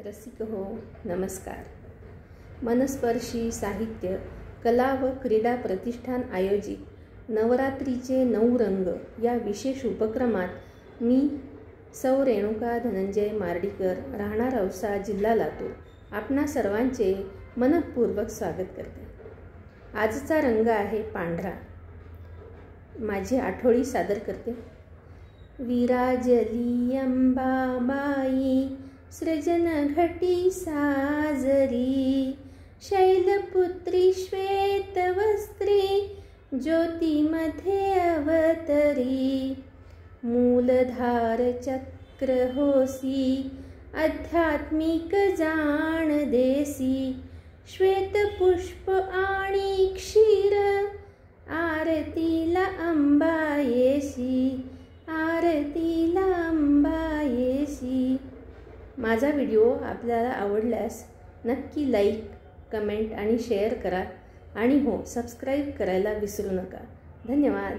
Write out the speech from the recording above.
रसिक हो नमस्कार। मनस्पर्शी साहित्य कला व क्रीडा प्रतिष्ठान आयोजित नवरात्रीचे 9 रंग या विशेष उपक्रमात मी सौ रेणुका धनंजय मार्डीकर, राहणार औसा, जिल्हा लातूर, आपणा सर्वांचे मनपूर्वक स्वागत करते। आजचा रंग आहे पांढरा। माझी आठवणी सादर करते। विराजली अंबाबाई सृजन घटी साजरी, शैलपुत्री श्वेतवस्त्री ज्योतीमध्ये अवतरी, मूलधार चक्र होसी आध्यात्मिक जाण देसी, श्वेतपुष्प आणि क्षीर आरतीला अंबायेसी, आरतीला अंबायेसी। माझा व्हिडिओ आपल्याला आवडल्यास नक्की लाईक, कमेंट आणि शेअर करा आणि हो सबस्क्राईब करायला विसरू नका। धन्यवाद।